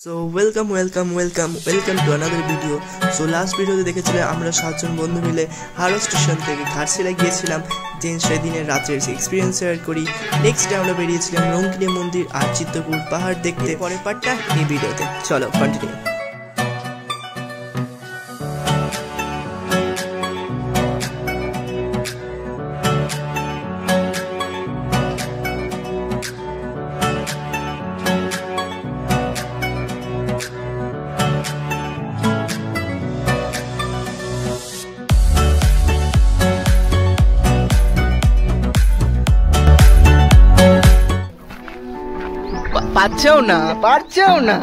So welcome to another video. So last video দেখেছিলে আমরা সাতজন বন্ধু মিলে হারো স্টেশন থেকে ঘাটশিলা গিয়েছিলাম যে সেদিনের রাতের এক্সপেরিয়েন্স শেয়ার করি। নেক্সট ডে আমরা বেরিয়েছিলাম রংকিনী মন্দির আর চিত্তপুর পাহাড় দেখতে। পরের পার্টটা এই ভিডিওতে, চলো কন্টিনিউ। পারছেও না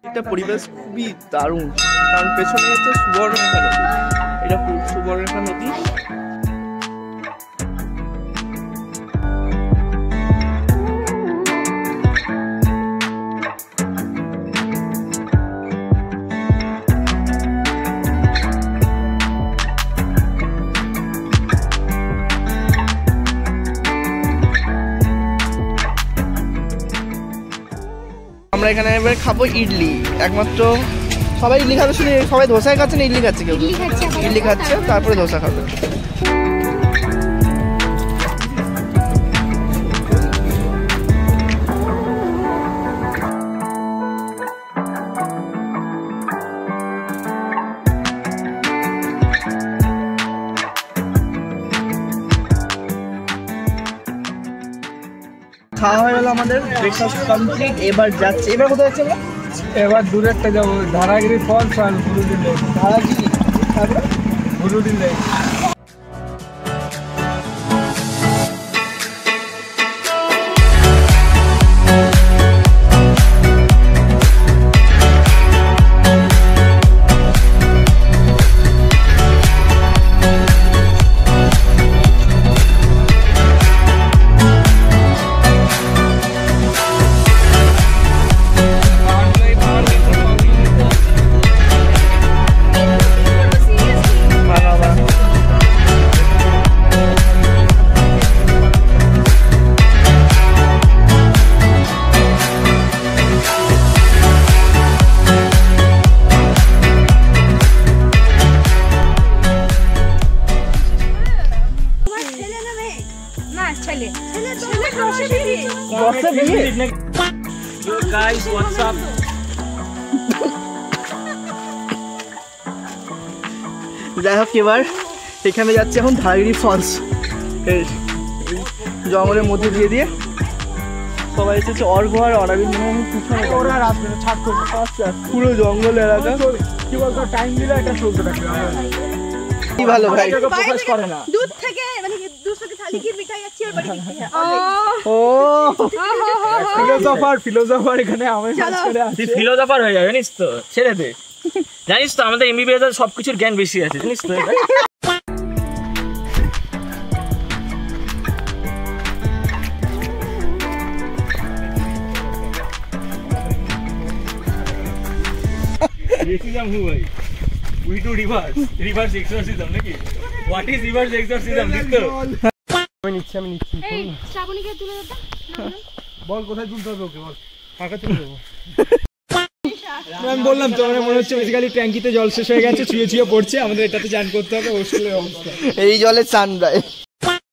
একটা পরিবেশ খুবই দারুণ, কারণ পেছনে হচ্ছে সুবর্ণরেখা নদী। এটা সুবর্ণরেখা নদী। আমরা এখানে এবার খাবো ইডলি, একমাত্র সবাই ইডলি খাবে, শুনে সবাই ধোসা খাচ্ছে না ইডলি খাচ্ছে, কেউ ইডলি খাচ্ছে তারপরে ধোসা খাবে। খাওয়া হয়ে গেল আমাদের, ব্রেকফাস্ট কমপ্লিট। এবার যাচ্ছে, এবার কোথায় যাচ্ছে আমরা? এবার দূরে একটা যাবো, ধারাগিরি ফলস আর হুলুদিন লেক। ধারাগিরি, তারপরে হুলুদিন লেক। Guys, what's up? যাই হোক, এবার এখানে যাচ্ছে এখন ধারাগিরি ফলস। জঙ্গলের মধ্যে দিয়ে সবাই এসেছে, অর্ঘ আর অরবিন্দ পুরো জঙ্গল এলাকা। কি বলতো, টাইম দিলে একটা চলতে থাকে। কি ভালো ভাই, প্রকাশ করে না। दूध থেকে মানে दूध থেকে থালি কি মিঠাই আছে আর বাড়ি দিতে ও ফিলোসোফার এখানে আমার মাঝখানে আছে। ফিলোসোফার হয়ে যাবে জানিস তো, ছেড়ে দে। জানিস তো আমাদের এমবিবিএস এর সবকিছুর জ্ঞান বেশি আছে, জানিস তো। রেসিজম হু ভাই, উই ডু রিভার্স এক্সরসিজম নাকি? What is reverse exorcism? দেখতো আমি নিচ্ছি এই শ্রাবণীকে তুলে দাও। বল কোথায় তুলতে হবে ওকে, বল কাকা তুলে দেবো। আমি বললাম তো, আমার মনে হচ্ছে বেসিক্যালি ট্যাঙ্কিতে জল শেষ হয়ে গেছে, ছুঁয়ে পড়ছে, আমাদের এটাতে চান করতে হবে। হোস্টেলের অবস্থা এই জলে চান দেয়।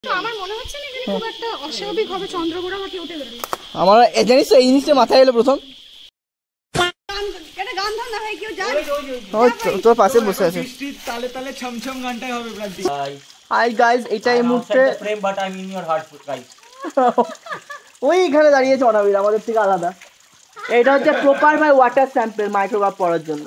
তো আমার মনে হচ্ছে না এখানে খুব একটা অস্বাভাবিক হবে চন্দ্রগোড়া মাটি উঠে বেরোবে। আমার জানিস তো এই জিনিসটা মাথায় এলো প্রথম। এটা গান ধান না হয় কেউ জানে? তোর পাশে বসে আছে, বৃষ্টির তালে তালে ছমছম গানটাই হবে প্র্যাকটিস। হাই গাইস, এটা এই মুহূর্তে frame but I am in your heart guys. ওইখানে দাঁড়িয়েছে অনাবিল, আমাদের থেকে আলাদা। এটা হচ্ছে proper by water sample micrograph পড়ার জন্য।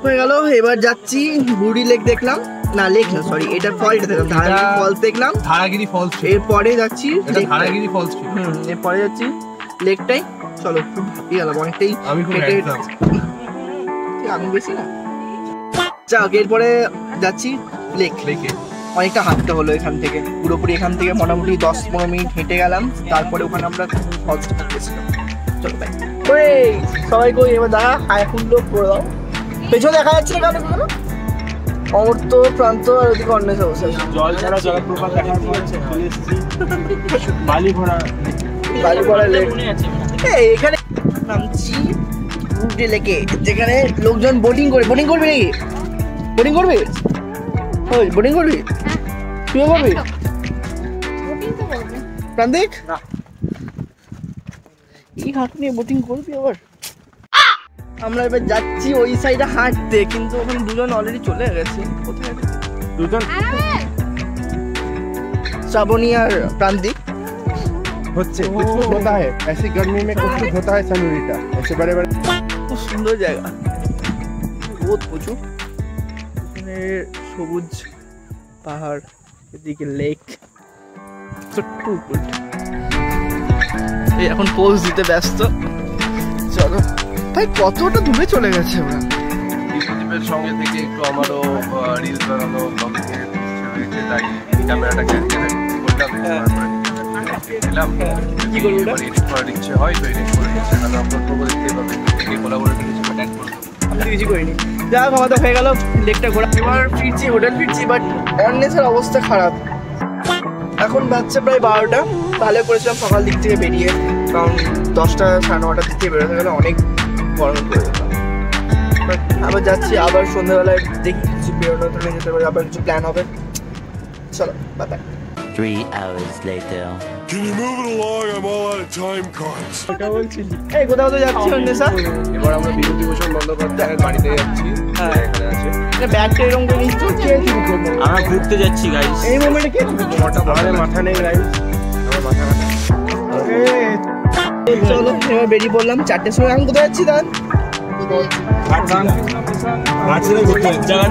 হয়ে গেল, এবার যাচ্ছি বুড়ি লেক দেখলাম, না লেক না সরি, এটা ফলটা দেখলাম, ধারাগিরি ফলস দেখলাম। ধারাগিরি ফলস, এরপরে যাচ্ছি ধারাগিরি ফলস। এরপরে যাচ্ছি লেকটাই। চলো, খুব হ্যাপি গেলাম অনেকটাই। আমি আমি বেশি না। যাক, এরপরে যাচ্ছি লেকে। অনেকটা হাঁটতে হলো এখান থেকে, পুরোপুরি এখান থেকে মোটামুটি 10-15 মিনিট হেঁটে গেলাম, তারপরে ওখানে আমরা ফলসটা গেছিলাম। চলো ভাই সবাই কই এবার দেখা হাই ফুললো করে দাও। পেছনে দেখা যাচ্ছে না কেন কোনো অমর্ত প্রান্ত আর ওদিকে অন্বেষা বসে আছে। জল ছাড়া জলপ্রপাত দেখার পর চলে এসেছি বালিভরা লেক। এখানে নামছি রুটে লেকে, যেখানে লোকজন বোটিং করে। বোটিং করবি নাকি? বোটিং করবি? ওই বোটিং করবি? তুই করবি প্রান্তিক? এই হাত নিয়ে বোটিং করবি আবার? আমরা এবার যাচ্ছি ওই সাইডে হাঁটতে, কিন্তু ওখানে দুজন অলরেডি চলে গেছে। কোথায় দুজন? শ্রাবণী আর প্রান্তিক হচ্ছে कुछ होता है ऐसी गर्मी में कुछ होता है सनूरिटा ऐसे बड़े बड़े। খুব সুন্দর জায়গা, রোদ প্রচুর, এখানে সবুজ পাহাড়, এদিকে লেক, ছোট্ট পুকুর। এই এখন পোজ দিতে ব্যস্ত। চলো ভাই, কতটা দূরে চলে গেছে ওরা। দ্বীপের সঙ্গে থেকে একটু আমারও রিলস বানানো, তাই ক্যামেরাটা ক্যারি করলাম। কি করবো ওটা? এডিট করার ইচ্ছে হয় তো এডিট করে সেখানে আপলোড করবো, দেখতে পাবে। কোলাবোরেটিভ হিসেবে ট্যাগ করবো। আমি তো কিছু করিনি। যা খাওয়া দাওয়া হয়ে গেল, লেকটা ঘোরা। এবার ফিরছি, হোটেল ফিরছি, বাট অন্বেষার অবস্থা খারাপ। এখন বাচ্চা প্রায় 12টা। ভালো করেছিলাম সকাল দিক থেকে বেরিয়ে, কারণ 10টা 9:30 দিক থেকে বেরোতে গেলে অনেক গরম পড়ে যেতাম। বাট আবার যাচ্ছি, আবার সন্ধ্যাবেলায় দেখি কিছু বেরোনো হতে যেতে পারে, আবার কিছু প্ল্যান হবে। চলো bye bye. 3 hours later. Can you move it along? I'm all out of time cards. এই কোথাও তো যাচ্ছি অন্বেষা। এবার আমরা বিভূতিভূষণ বন্দ্যোপাধ্যায়ের বাড়িতে যাচ্ছি। হ্যাঁ, এখানে আছে ব্যাগটা এরকম করে নিচ্ছ, কে শুরু করবো? আমরা ঘুরতে যাচ্ছি গাইস। এই মোমেন্টে কে শুরু করবো? আমাদের মাথা নেই গাইস, আমার মাথা কাটা। চলো এবার বেরিয়ে পড়লাম 4টের সময়। আমি কোথায় যাচ্ছি দান?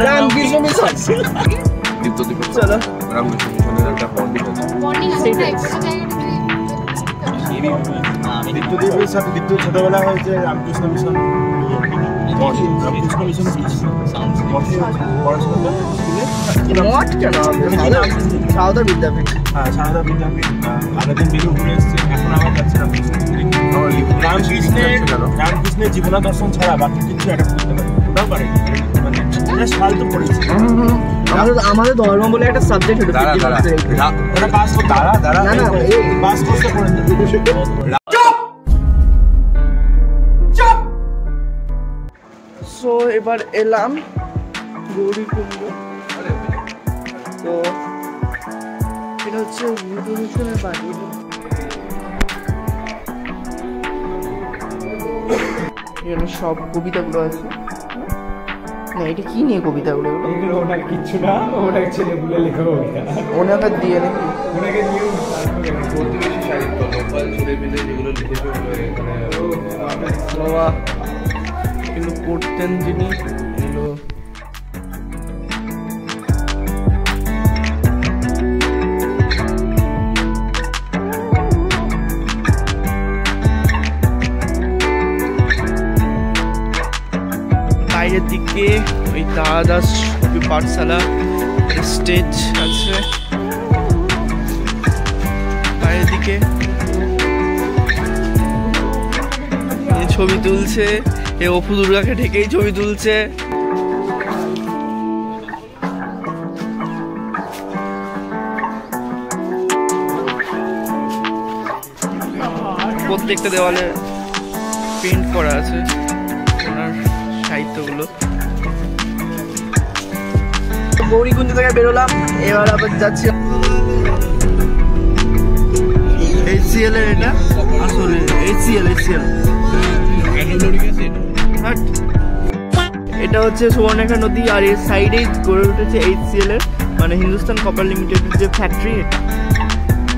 রামকৃষ্ণ মিশন। দীপ্তদ্বীপের চলো রামকৃষ্ণ মিশনের একটা বন্ডিং আছে। বন্ডিং আছে তাই কোনো জায়গাটা দীপ্তদ্বীপের সাথে দীপ্ত ছোটবেলা হয়েছে রামকৃষ্ণ মিশন। রামকৃষ্ণ মিশন পড়াশোনা স্কুলে মঠ কেন? সারদা বিদ্যাপীঠ। হ্যাঁ, সারদা বিদ্যাপীঠ। আগের দিন বেরিয়ে ঘুরে এসেছি, এখন আবার যাচ্ছি রামকৃষ্ণ। রামকৃষ্ণের জীবনা দর্শন ছাড়া বাকি কিছু একটা করতে পারি, ওটাও পারি মানে ফালতু পড়েছি। আমাদের ধর্ম বলে একটা সাবজেক্ট হতো। ওটা পাস করতে না না, পাস করতে পড়ে সো এবার এলাম গৌরীকুণ্ড। তো এটা হচ্ছে বিভূতিভূষণের বাড়ি। এখানে সব কবিতাগুলো আছে। না, এটা কি নিয়ে কবিতাগুলো? এগুলো ওটা কিচ্ছু না, ওটা ছেলে ভুলে লেখা কবিতা। ওনাকে দিয়ে নাকি? ওনাকে নিয়েও প্রতিবেশী সাহিত্য, লোকাল ছেলে পেলে যেগুলো লিখেছে ওগুলো এখানে বাবা এগুলো করতেন যিনি, এগুলো বাইরের দিকে ওই দাদাস পাঠশালা স্টেজ আছে। বাইরের দিকে ছবি তুলছে, এ অপু দুর্গাকে ঢেকেই ছবি তুলছে। প্রত্যেকটা দেওয়ালে প্রিন্ট করা আছে ওনার সাহিত্যগুলো। গৌরীকুঞ্জ থেকে বেরোলাম, এবার আবার যাচ্ছি HCL এর। এটা আসলে HCL এটা হচ্ছে সুবর্ণরেখা নদী, আর এর সাইডেই গড়ে উঠেছে HCL এর মানে হিন্দুস্তান কপার লিমিটেডের যে ফ্যাক্টরি। এটা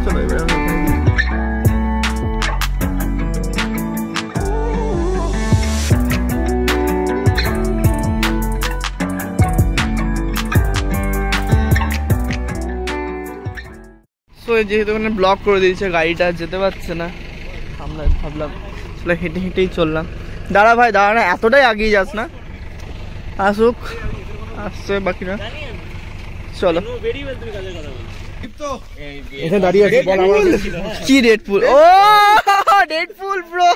চলো এবার যেহেতু ওখানে ব্লক করে দিয়েছে, গাড়িটা যেতে পারছে না, আমরা ভাবলাম হেঁটে হেঁটেই চললাম। দাঁড়া ভাই দাঁড়া না, এতটাই আগিয়ে যাস না, আসুক, আসছে বাকিরা। চলো এখানে দাঁড়িয়ে আছে বল আমার কি ডেডপুল ও ডেডপুল ব্রো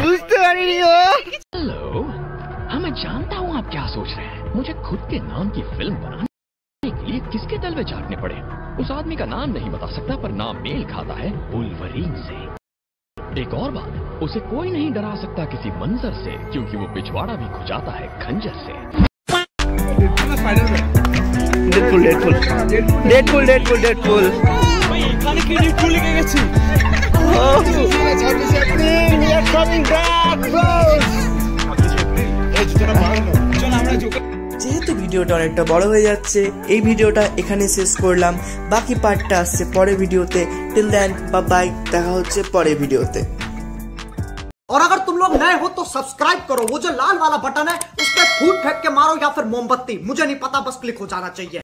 বুঝতে পারিনি ও हेलो हाँ मैं जानता हूँ आप क्या सोच रहे हैं मुझे खुद के नाम की फिल्म बनाने के लिए किसके तलवे चाटने पड़े। उस आदमी का नाम नहीं बता सकता पर नाम मेल खाता है वुल्वरीन से। एक और बात, उसे कोई नहीं डरा सकता किसी मंजर से क्योंकि वो पिछवाड़ा भी खुजाता है खंजर से। Deadpool Deadpool Deadpool Deadpool Deadpool এখানে কি ডেডপুল লেগে গেছে যেহেতু ভিডিওটা অনেকটা বড় হয়ে যাচ্ছে এই ভিডিওটা এখানে শেষ করলাম বাকি পার্টটা আসছে পরের ভিডিওতে টিল দেন বাই বাই দেখা হচ্ছে পরের ভিডিওতে और अगर तुम लोग नए हो तो सब्सक्राइब करो वो जो लाल वाला बटन है उस पर फूट फेंक के मारो या फिर मोमबत्ती मुझे नहीं पता बस क्लिक हो जाना चाहिए।